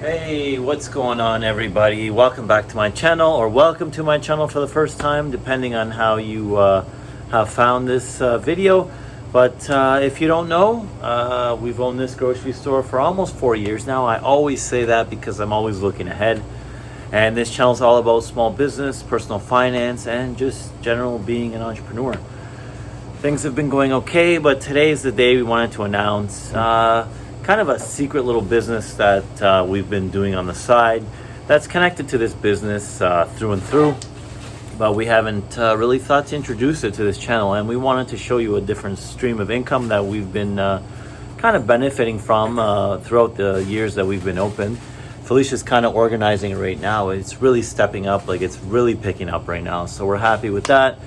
Hey, what's going on, everybody? Welcome back to my channel, or welcome to my channel for the first time, depending on how you have found this video. But if you don't know, we've owned this grocery store for almost 4 years now. I always say that because I'm always looking ahead. And this channel is all about small business, personal finance, and just general being an entrepreneur. Things have been going okay, but today is the day we wanted to announce kind of a secret little business that we've been doing on the side that's connected to this business through and through, but we haven't really thought to introduce it to this channel, and we wanted to show you a different stream of income that we've been kind of benefiting from throughout the years that we've been open. Felicia's kind of organizing it right now. It's really stepping up, like it's really picking up right now, so we're happy with that.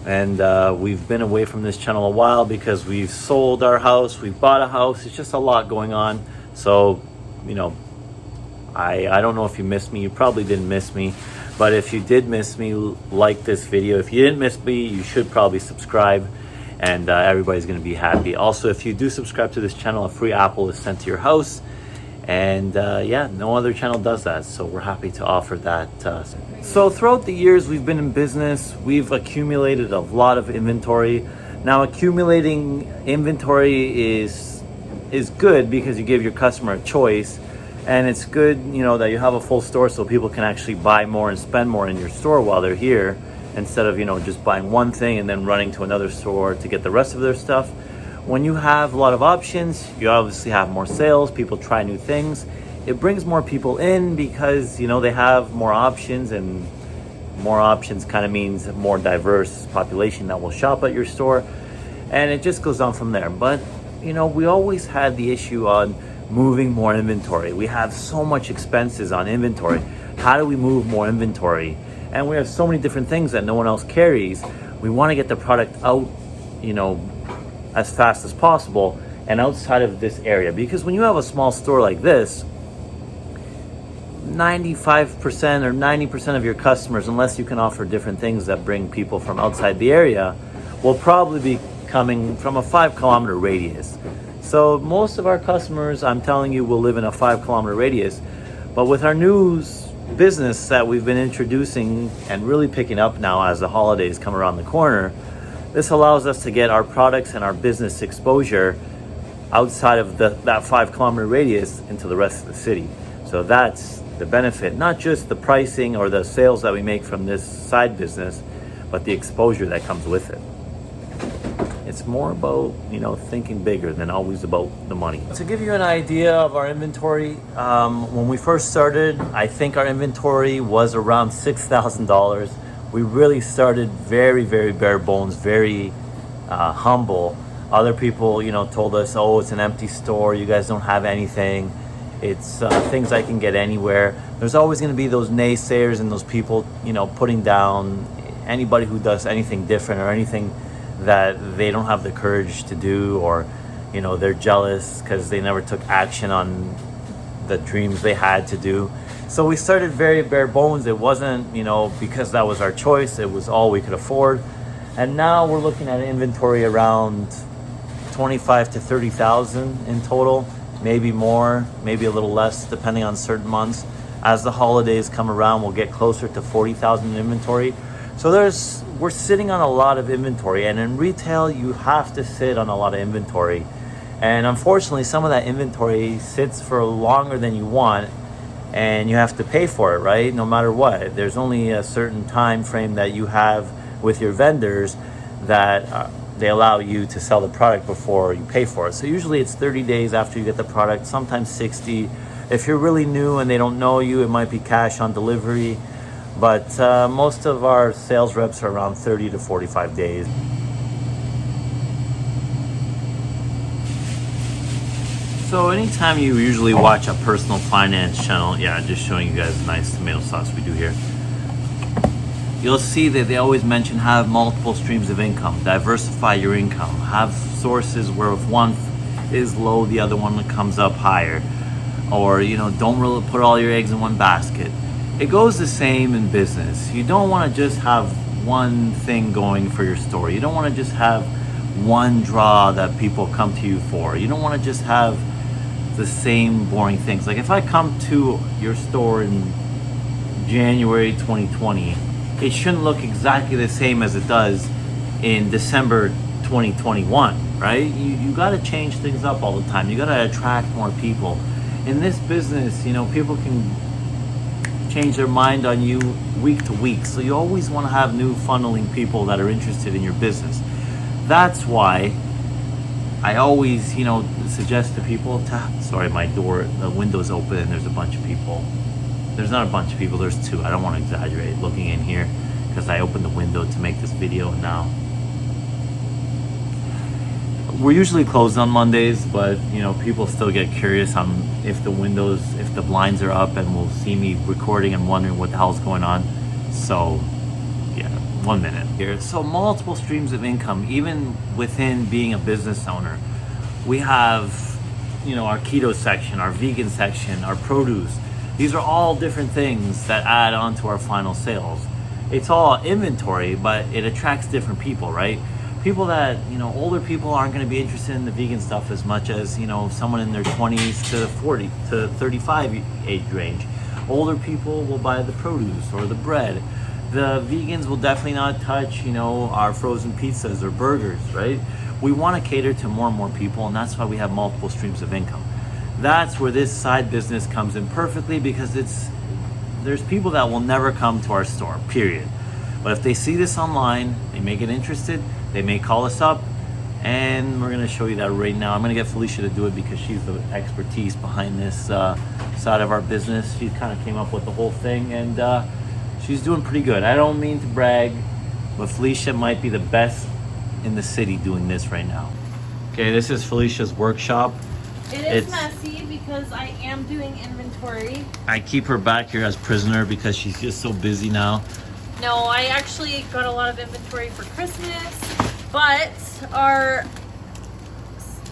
And we've been away from this channel a while because we've sold our house, we've bought a house. It's just a lot going on. So, you know, I don't know if you missed me. You probably didn't miss me. But if you did miss me, like this video. If you didn't miss me, you should probably subscribe. And everybody's going to be happy. Also, if you do subscribe to this channel, a free apple is sent to your house. And yeah, no other channel does that, so we're happy to offer that. So throughout the years we've been in business, we've accumulated a lot of inventory. Now, accumulating inventory is good because you give your customer a choice, and it's good, you know, that you have a full store so people can actually buy more and spend more in your store while they're here, instead of, you know, just buying one thing and then running to another store to get the rest of their stuff. When you have a lot of options, you obviously have more sales, people try new things. It brings more people in because, you know, they have more options, and more options kind of means a more diverse population that will shop at your store. And it just goes on from there. But, you know, we always had the issue on moving more inventory. We have so much expenses on inventory. How do we move more inventory? And we have so many different things that no one else carries. We want to get the product out, you know, as fast as possible and outside of this area, because when you have a small store like this, 95% or 90% of your customers, unless you can offer different things that bring people from outside the area, will probably be coming from a 5-kilometer radius. So most of our customers, I'm telling you, will live in a 5-kilometer radius. But with our new business that we've been introducing and really picking up now as the holidays come around the corner, this allows us to get our products and our business exposure outside of that 5-kilometer radius into the rest of the city. So that's the benefit, not just the pricing or the sales that we make from this side business, but the exposure that comes with it. It's more about, you know, thinking bigger than always about the money. To give you an idea of our inventory, when we first started, I think our inventory was around $6,000. We really started very, very bare bones, very humble. Other people, you know, told us, oh, it's an empty store, you guys don't have anything. It's things I can get anywhere. There's always going to be those naysayers and those people, you know, putting down anybody who does anything different or anything that they don't have the courage to do, or, you know, they're jealous because they never took action on the dreams they had to do. So we started very bare bones. It wasn't, you know, because that was our choice. It was all we could afford. And now we're looking at inventory around 25 to 30,000 in total, maybe more, maybe a little less, depending on certain months. As the holidays come around, we'll get closer to 40,000 in inventory. So we're sitting on a lot of inventory, and in retail, you have to sit on a lot of inventory. And unfortunately, some of that inventory sits for longer than you want, and you have to pay for it, right? No matter what. There's only a certain time frame that you have with your vendors that they allow you to sell the product before you pay for it. So usually it's 30 days after you get the product, sometimes 60. If you're really new and they don't know you, it might be cash on delivery. But most of our sales reps are around 30 to 45 days. So anytime you usually watch a personal finance channel, yeah, just showing you guys nice tomato sauce we do here, you'll see that they always mention have multiple streams of income, diversify your income, have sources where if one is low, the other one comes up higher, or, you know, don't really put all your eggs in one basket. It goes the same in business. You don't want to just have one thing going for your store. You don't want to just have one draw that people come to you for. You don't want to just have the same boring things. Like if I come to your store in January 2020, it shouldn't look exactly the same as it does in December 2021, right? You got to change things up all the time. You got to attract more people. In this business, you know, people can change their mind on you week to week. So you always want to have new funneling people that are interested in your business. That's why I always, you know, suggest to people to, sorry, the window's open and there's a bunch of people. There's not a bunch of people, there's two. I don't want to exaggerate looking in here because I opened the window to make this video now. We're usually closed on Mondays, but you know, people still get curious on if the blinds are up and will see me recording and wondering what the hell's going on. So yeah, 1 minute here. So multiple streams of income, even within being a business owner. We have, you know, our keto section, our vegan section, our produce. These are all different things that add on to our final sales. It's all inventory, but it attracts different people, right? People that, you know, older people aren't going to be interested in the vegan stuff as much as, you know, someone in their 20s to 40 to 35 age range. Older people will buy the produce or the bread. The vegans will definitely not touch, you know, our frozen pizzas or burgers, right? We want to cater to more and more people, and that's why we have multiple streams of income. That's where this side business comes in perfectly, because there's people that will never come to our store, period. But if they see this online, they may get interested, they may call us up, and we're gonna show you that right now. I'm gonna get Felicia to do it because she's the expertise behind this side of our business. She kind of came up with the whole thing, and she's doing pretty good. I don't mean to brag, but Felicia might be the best in the city doing this right now. Okay, this is Felicia's workshop. It's messy because I am doing inventory. I keep her back here as prisoner because she's just so busy now. No, I actually got a lot of inventory for Christmas, but our,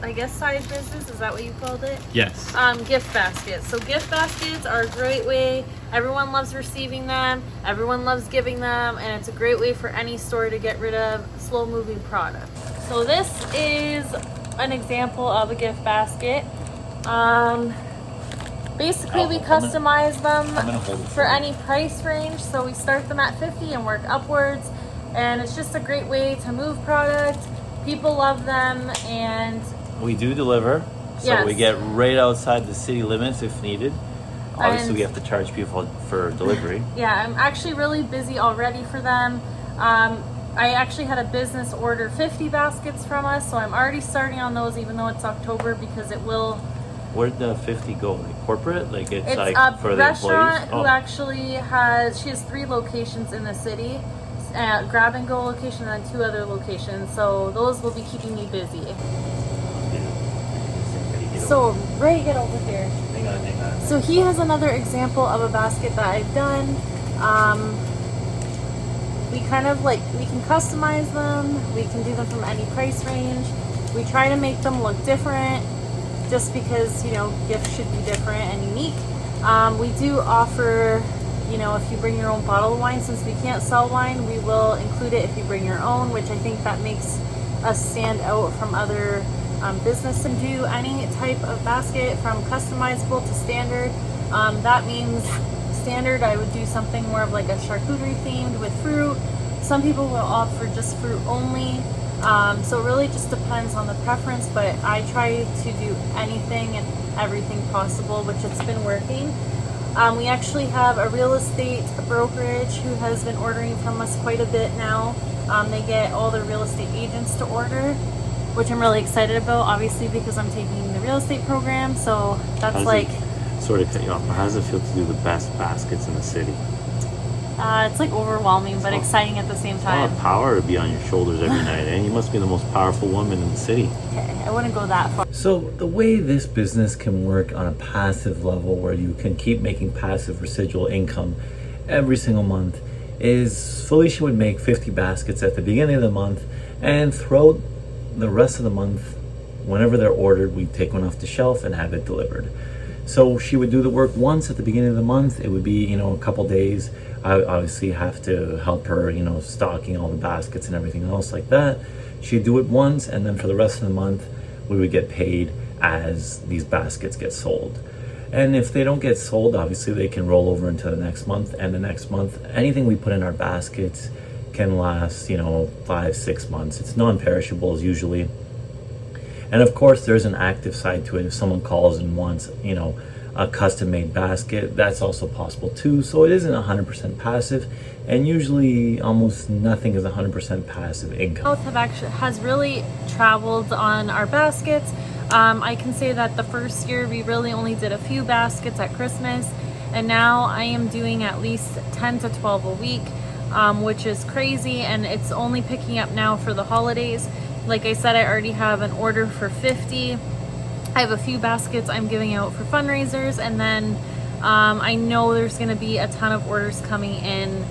I guess, side business, is that what you called it? Yes. Gift baskets. So gift baskets are a great way. Everyone loves receiving them. Everyone loves giving them, and it's a great way for any store to get rid of slow-moving product. So this is an example of a gift basket. Basically, we customize them for any price range. So we start them at 50 and work upwards, and it's just a great way to move product. People love them, and we do deliver. So yes, we get right outside the city limits if needed. Obviously, we have to charge people for delivery. Yeah, I'm actually really busy already for them. I actually had a business order 50 baskets from us, so I'm already starting on those, even though it's October, because it will. Where'd the 50 go? Like corporate? Like it's like a for the restaurant employees? Who actually she has 3 locations in the city, grab and go location and 2 other locations. So those will be keeping me busy. So Ray, get over here. Hang on. So he has another example of a basket that I've done. We kind of we can customize them. We can do them from any price range. We try to make them look different, just because, you know, gifts should be different and unique. We do offer, you know, if you bring your own bottle of wine, since we can't sell wine, we will include it if you bring your own, which I think that makes us stand out from other business. And do any type of basket from customizable to standard. That means standard, I would do something more of like a charcuterie themed with fruit. Some people will opt for just fruit only. So it really just depends on the preference, but I try to do anything and everything possible, which it's been working. We actually have a real estate brokerage who has been ordering from us quite a bit now. They get all the real estate agents to order, which I'm really excited about, obviously, because I'm taking the real estate program. So that's Sorry to cut you off, but how does it feel to do the best baskets in the city? It's overwhelming, but exciting at the same time. A lot of power to be on your shoulders every night, and you must be the most powerful woman in the city. Okay, I wouldn't go that far. So the way this business can work on a passive level, where you can keep making passive residual income every single month, is Felicia would make 50 baskets at the beginning of the month, and throughout the rest of the month, whenever they're ordered, we take one off the shelf and have it delivered. So she would do the work once at the beginning of the month. It would be, you know, a couple days. I obviously have to help her, you know, stocking all the baskets and everything else like that. She'd do it once, and then for the rest of the month, we would get paid as these baskets get sold. And if they don't get sold, obviously they can roll over into the next month and the next month. Anything we put in our baskets can last, 5-6 months. It's non-perishables usually. And of course, there's an active side to it. If someone calls and wants, a custom-made basket, that's also possible too. So it isn't 100% passive, and usually almost nothing is 100% passive income. Has really traveled on our baskets. I can say that the first year we really only did a few baskets at Christmas, and now I am doing at least 10 to 12 a week, which is crazy, and it's only picking up now for the holidays. Like I said, I already have an order for 50. I have a few baskets I'm giving out for fundraisers, and then I know there's going to be a ton of orders coming in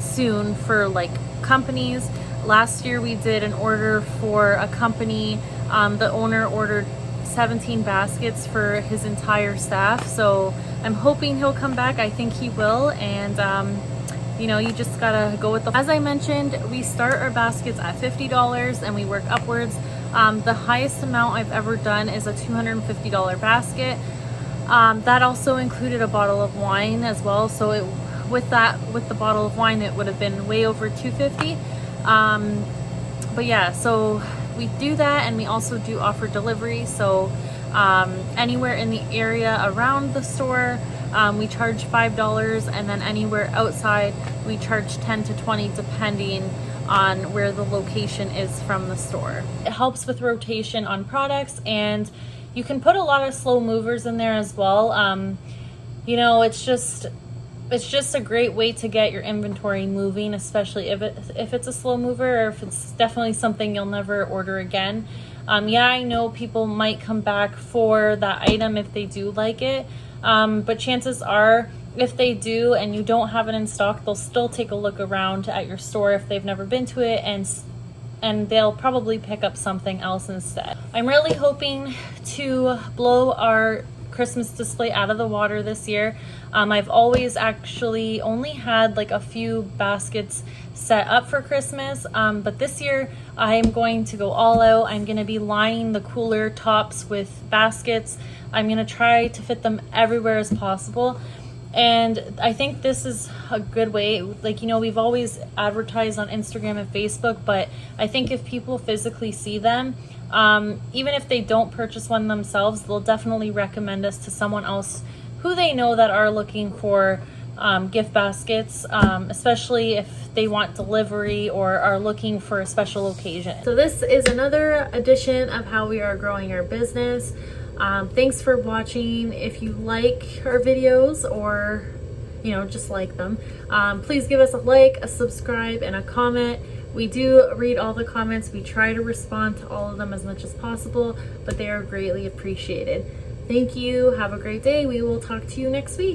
soon for like companies. Last year we did an order for a company. The owner ordered 17 baskets for his entire staff, so I'm hoping he'll come back. I think he will, and you just gotta go with the. As I mentioned, we start our baskets at $50 and we work upwards. The highest amount I've ever done is a $250 basket. That also included a bottle of wine as well. So with the bottle of wine, it would have been way over $250. But yeah, so we do that, and we also do offer delivery. So anywhere in the area around the store, we charge $5, and then anywhere outside we charge 10 to 20 depending on where the location is from the store. It helps with rotation on products, and you can put a lot of slow movers in there as well. It's just a great way to get your inventory moving, especially if it's a slow mover, or if it's definitely something you'll never order again. I know people might come back for that item if they do like it, but chances are, if they do and you don't have it in stock, they'll still take a look around at your store if they've never been to it, and they'll probably pick up something else instead. I'm really hoping to blow our Christmas display out of the water this year. I've always actually only had like a few baskets set up for Christmas, but this year I am going to go all out. I'm going to be lining the cooler tops with baskets. I'm going to try to fit them everywhere as possible. And I think this is a good way. We've always advertised on Instagram and Facebook, but I think if people physically see them, even if they don't purchase one themselves, they'll definitely recommend us to someone else who they know that are looking for gift baskets, especially if they want delivery or are looking for a special occasion. So this is another edition of how we are growing our business. Thanks for watching. If you like our videos, or just like them, please give us a like, a subscribe, and a comment. We do read all the comments. We try to respond to all of them as much as possible, but they are greatly appreciated. Thank you. Have a great day. We will talk to you next week.